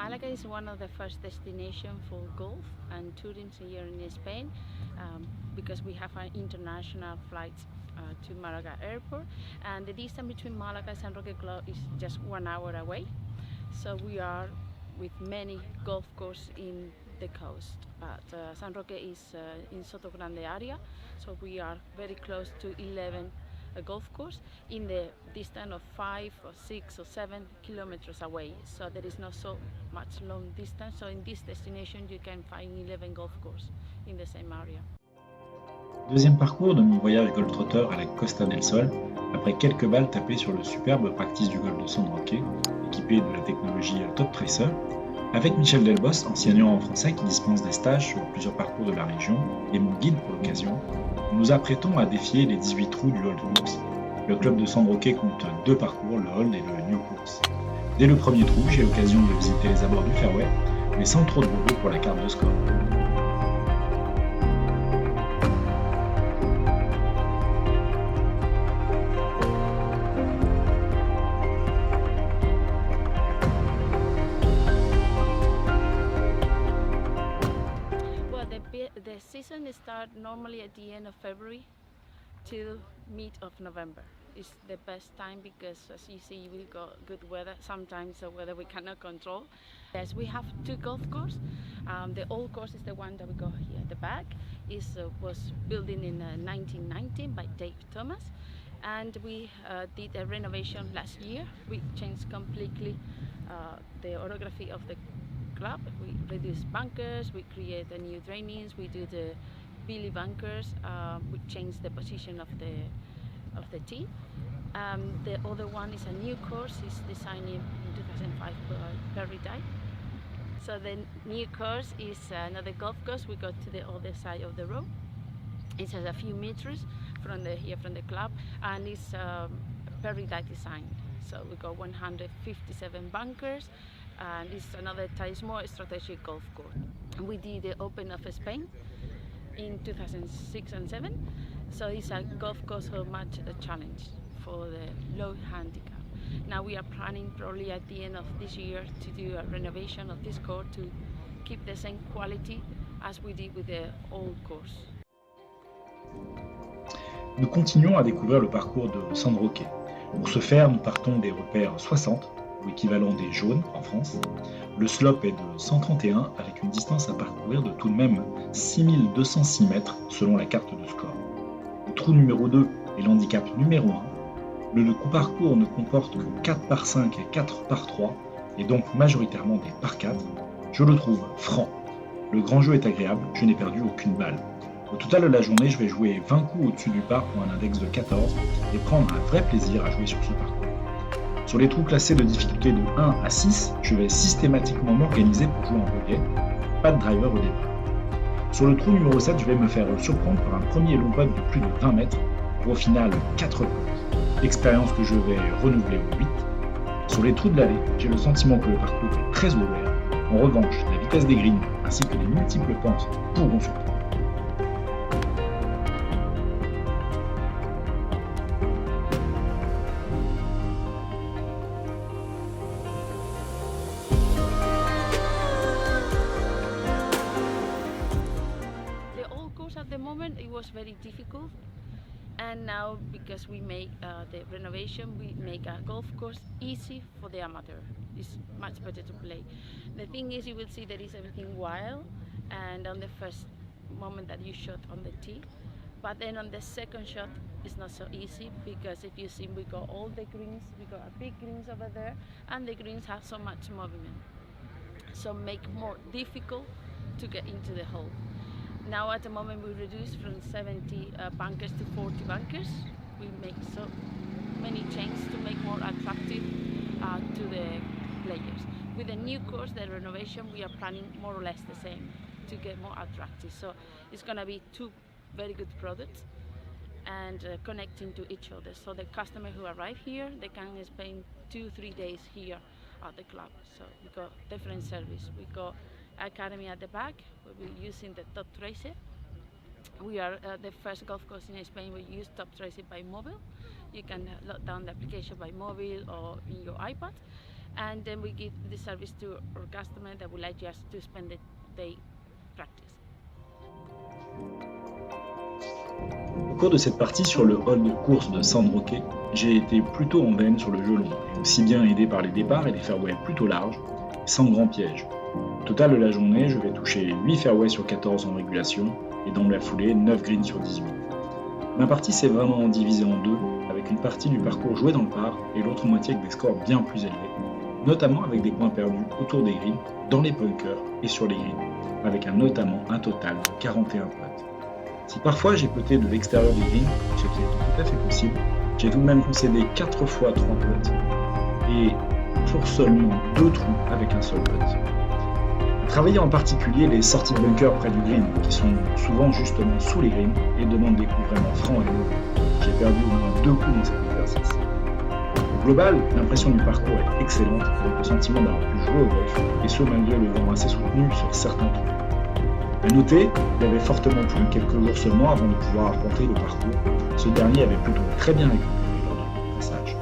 Malaga is one of the first destinations for golf and tourism here in Spain because we have an international flight to Malaga airport, and the distance between Malaga and San Roque Club is just 1 hour away. So we are with many golf courses in the coast, but San Roque is in Soto Grande area, so we are very close to 11 golf course in the distance of 5 or 6 or 7 kilometers away, so there is not so much long distance. So in this destination you can find 11 golf courses in the same area. Deuxième parcours de mon voyage Globetrotter à la Costa del Sol, après quelques balles tapées sur le superbe practice du golfe de San Roque, équipé de la technologie Toptracer, avec Michel Delbos, enseignant en français qui dispense des stages sur plusieurs parcours de la région, et mon guide pour l'occasion, nous nous apprêtons à défier les 18 trous du Old Course. Le club de San Roque compte 2 parcours, le Old et le New Course. Dès le premier trou, j'ai l'occasion de visiter les abords du fairway, mais sans trop de boulot pour la carte de score. The season starts normally at the end of February till mid of November. It's the best time because, as you see, we got good weather. Sometimes the weather we cannot control. Yes, we have 2 golf courses. The old course is the one that we got here at the back. It was built in 1919 by Dave Thomas, and we did a renovation last year. We changed completely the orography of the club. We reduce bunkers, we create a new drainings, we do the Billy bunkers, we change the position of the tee. The other one is a new course, it's designed in 2005 by Perry Dye. So the new course is another golf course. We go to the other side of the road. It's a few meters from the club, and it's Perry Dye design. So we got 157 bunkers, and it's another more strategic golf course. We did the Open of Spain in 2006 and 7, so it's a golf course for much a challenge for the low handicap. Now we are planning probably at the end of this year to do a renovation of this course to keep the same quality as we did with the old course. Nous continuons à découvrir le parcours de San Roque. Pour ce faire, nous partons des repères 60, ou équivalent des jaunes en France. Le slope est de 131 avec une distance à parcourir de tout de même 6206 mètres selon la carte de score. Le trou numéro 2 est l'handicap numéro 1. Le parcours ne comporte que 4 par 5 et 4 par 3, et donc majoritairement des par 4. Je le trouve franc. Le grand jeu est agréable, je n'ai perdu aucune balle. Au total de la journée, je vais jouer 20 coups au-dessus du par pour un index de 14 et prendre un vrai plaisir à jouer sur ce parcours. Sur les trous classés de difficulté de 1 à 6, je vais systématiquement m'organiser pour jouer en bogey, pas de driver au départ. Sur le trou numéro 7, je vais me faire surprendre par un premier long putt de plus de 20 mètres, pour au final 4 points. Expérience que je vais renouveler au 8. Sur les trous de l'allée, j'ai le sentiment que le parcours est très ouvert. En revanche, la vitesse des greens ainsi que les multiples pentes pourront surprendre. At the moment it was very difficult, and now because we make the renovation, we make a golf course easy for the amateur. It's much better to play. The thing is, you will see that is everything wild, and on the first moment that you shot on the tee, but then on the second shot it's not so easy, because if you see, we got all the greens, we got a big greens over there, and the greens have so much movement, so make more difficult to get into the hole. Now at the moment we reduce from 70 bunkers to 40 bunkers. We make so many changes to make more attractive to the players. With the new course, the renovation, we are planning more or less the same to get more attractive. So it's going to be 2 very good products and connecting to each other. So the customer who arrive here, they can spend 2-3 days here at the club. So we got different service. We got academy at the back. We're using the Toptracer. We are the first golf course in Spain we use Toptracer by mobile. You can load down the application by mobile or in your iPad, and then we give the service to our customer that would like just to spend the day practice. Au cours de cette partie sur le hall de course de San Roque, j'ai été plutôt en veine sur le jeu long, et aussi bien aidé par les départs et des fairways plutôt larges, sans grand piège. Au total de la journée, je vais toucher 8 fairways sur 14 en régulation, et dans la foulée, 9 greens sur 18. Ma partie s'est vraiment divisée en deux, avec une partie du parcours jouée dans le par, et l'autre moitié avec des scores bien plus élevés, notamment avec des points perdus autour des greens, dans les bunkers et sur les greens, avec notamment un total de 41 putts. Si parfois j'ai puté de l'extérieur des greens, ce qui est tout à fait possible, j'ai tout de même concédé 4 fois 3 putts et pour seulement 2 trous avec un seul putt. Travailler en particulier les sorties de bunker près du green, qui sont souvent justement sous les greens et demandent des coups vraiment francs et mauvais. J'ai perdu au moins 2 coups dans cet exercice. Au global, l'impression du parcours est excellente, avec le sentiment d'avoir pu jouer au golf, et ce malgré le vent assez soutenu sur certains trous. À noter, il avait fortement plu quelques jours seulement avant de pouvoir affronter le parcours. Ce dernier avait plutôt très bien récupéré lors de mon passage.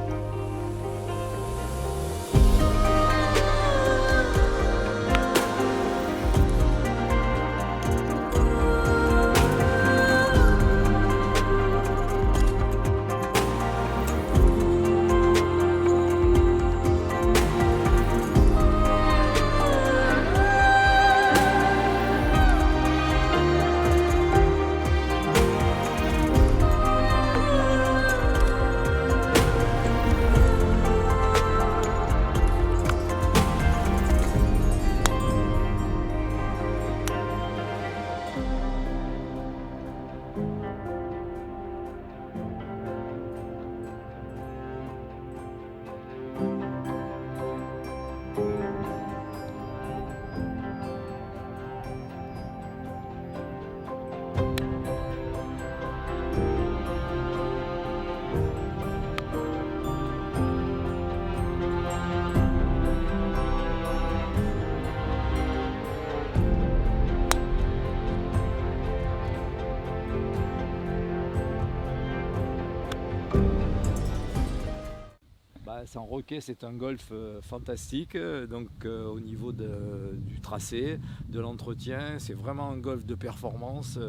San Roque, c'est un golf fantastique, donc au niveau du tracé, de l'entretien, c'est vraiment un golf de performance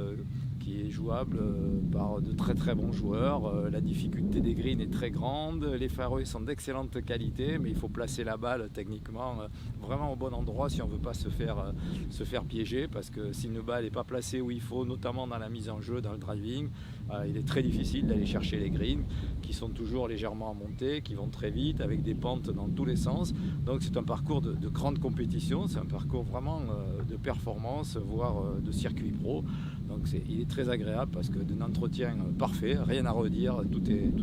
qui est jouable par de très très bons joueurs. La difficulté des greens est très grande, les fairways sont d'excellente qualité, mais il faut placer la balle techniquement vraiment au bon endroit si on ne veut pas se faire piéger, parce que si une balle n'est pas placée où il faut, notamment dans la mise en jeu, dans le driving, il est très difficile d'aller chercher les greens qui sont toujours légèrement en montée, qui vont très vite avec des pentes dans tous les sens. Donc c'est un parcours de grande compétition, c'est un parcours vraiment de performance, voire de circuit pro. Donc il est très agréable parce que d'un entretien parfait, rien à redire, tout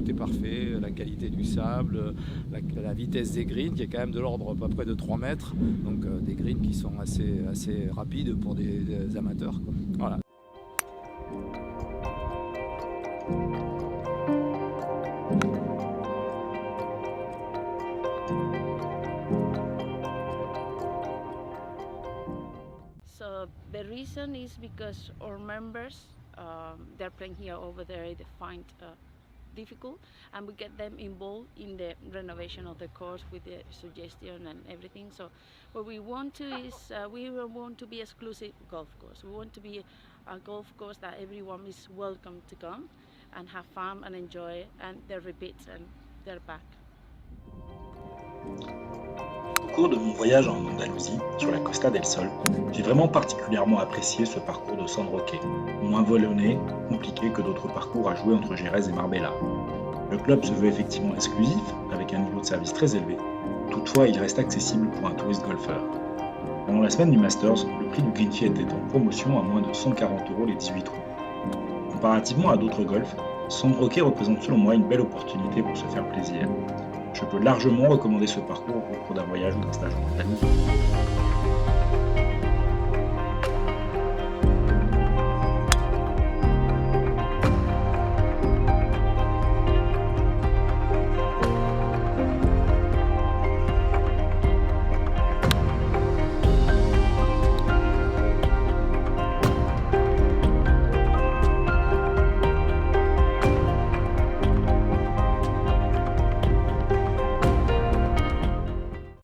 est parfait, la qualité du sable, la vitesse des greens qui est quand même de l'ordre à peu près de 3 mètres, donc des greens qui sont assez rapides pour des amateurs, quoi. Voilà. So the reason is because our members, they're playing here over there, they find difficult, and we get them involved in the renovation of the course with the suggestion and everything. So what we want to is we want to be exclusive golf course. We want to be a golf course that everyone is welcome to come and have fun and enjoy, and they repeat and they're back. Au cours de mon voyage en Andalousie, sur la Costa del Sol, j'ai vraiment particulièrement apprécié ce parcours de San Roque, moins vallonné, compliqué que d'autres parcours à jouer entre Jerez et Marbella. Le club se veut effectivement exclusif, avec un niveau de service très élevé, toutefois il reste accessible pour un touriste golfeur. Pendant la semaine du Masters, le prix du green fee était en promotion à moins de 140 € les 18 trous. Comparativement à d'autres golfs, San Roque représente selon moi une belle opportunité pour se faire plaisir. Je peux largement recommander ce parcours au cours d'un voyage ou d'un stage en Andalousie.